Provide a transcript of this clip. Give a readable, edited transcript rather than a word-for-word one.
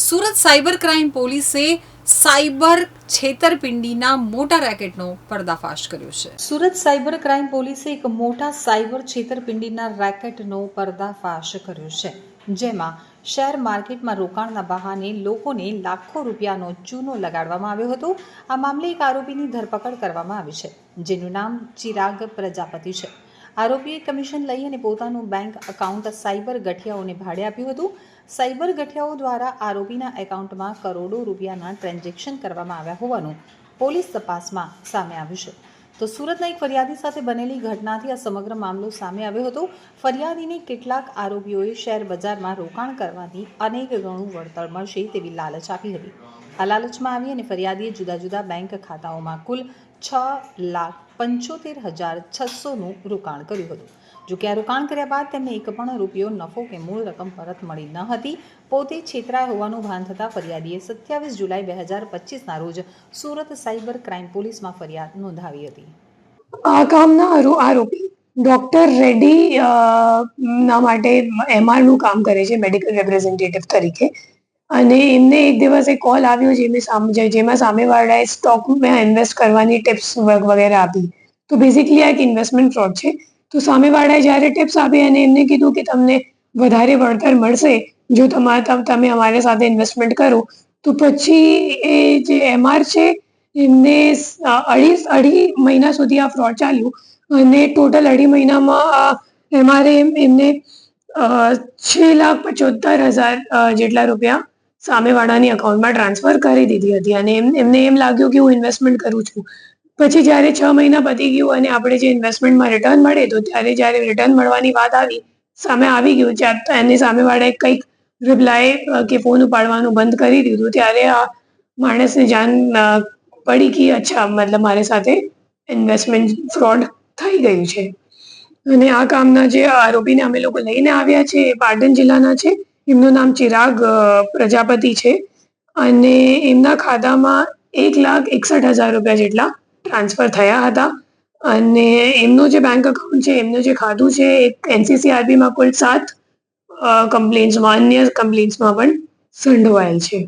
Surat cyber crime પોલીસે cyber છેતરપિંડીના મોટા રેકેટનો પર્દાફાશ કર્યો છે. સુરત સાયબર ક્રાઇમ પોલીસે એક મોટા સાયબર છેતરપિંડીના રેકેટનો પર્દાફાશ કર્યો છે, જેમાં શેર માર્કેટમાં રોકાણના બહાને લોકોને લાખો રૂપિયાનો ચૂનો લગાડવામાં આવ્યો હતો. આ મામલે એક આરોપીની ધરપકડ કરવામાં આવી છે, જેનું નામ ચિરાગ પ્રજાપતિ છે. આરોપીએ કમિશન લઈ અને પોતાનું બેંક એકાઉન્ટ સાયબર ગઠિયાઓને ભાડે આપ્યું હતું. સાયબર ગઠિયાઓ દ્વારા આરોપીના એકાઉન્ટમાં કરોડો રૂપિયાના ટ્રાન્ઝેક્શન કરવામાં આવ્યા હોવાનું પોલીસ તપાસમાં સામે આવ્યું છે. તો સુરતના એક ફરિયાદી સાથે બનેલી ઘટનાથી આ સમગ્ર મામલો સામે આવ્યો હતો. ફરિયાદીને કેટલાક આરોપીઓએ શેર બજારમાં રોકાણ કરવાથી અનેક ગણું વળતર મળશે તેવી લાલચ આપી હતી. આ લાલચમાં આવી અને ફરિયાદીએ જુદા જુદા બેંક ખાતાઓમાં કુલ 6,75,600નું રોકાણ કર્યું હતું. જો કે આ રોકાણ કર્યા બાદ તેમને એક પણ રૂપિયો નફો કે મૂળ રકમ પરત મળી ન હતી. પોતે છેતરાયા હોવાનું ભાન થતાં ફરિયાદીએ 27 જુલાઈ 2025ના રોજ સુરત સાયબર ક્રાઇમ પોલીસમાં ફરિયાદ નોંધાવી હતી. આ કામના આરોપી ડોક્ટર રેડ્ડી ના માટે એમઆરનું કામ કરે છે, મેડિકલ રિપ્રેઝેન્ટેટિવ તરીકે. અને એમને એક દિવસ એક કોલ આવ્યો જેમાં સામેવાળાએ સ્ટોકમાં ઇન્વેસ્ટ કરવાની ટિપ્સ વગેરે આપી. તો બેઝિકલી આ એક ઇન્વેસ્ટમેન્ટ ફ્રોડ છે. તો સામેવાળાએ જ્યારે ટિપ્સ આપી અને એમને કીધું કે તમને વધારે વળતર મળશે જો તમે અમારી સાથે ઇન્વેસ્ટમેન્ટ કરો. તો પછી એ જે એમઆર છે એમને અઢી મહિના સુધી આ ફ્રોડ ચાલ્યું અને ટોટલ અઢી મહિનામાં એમઆરએ એમને 6,75,000 જેટલા રૂપિયા સામેવાળાની અકાઉન્ટમાં ટ્રાન્સફર કરી દીધી હતી. અને એમને એમ લાગ્યું કે હું ઇન્વેસ્ટમેન્ટ કરું છું. પછી જ્યારે 6 મહિના પતી ગયું અને આપણે જે ઇન્વેસ્ટમેન્ટમાં રિટર્ન મળે તો જ્યારે રિટર્ન મળવાની વાત આવી ગયું એની સામેવાળાએ કંઈક રિપ્લાય કે ફોન ઉપાડવાનું બંધ કરી દીધું. ત્યારે આ માણસને જાણ પડી કે અચ્છા મતલબ મારી સાથે ઇન્વેસ્ટમેન્ટ ફ્રોડ થઈ ગયું છે. અને આ કામના જે આરોપીને અમે લોકો લઈને આવ્યા છે એ પાટણ જિલ્લાના છે. એમનું નામ ચિરાગ પ્રજાપતિ છે અને એમના ખાતામાં 1,61,000 રૂપિયા જેટલા ટ્રાન્સફર થયા હતા. અને એમનું જે બેંક એકાઉન્ટ છે, એમનું જે ખાતું છે, એક NCCRBમાં કુલ 7 કમ્પ્લેન્ટ્સમાં અન્ય કમ્પ્લેન્ટ્સમાં પણ સંડોવાયેલ છે.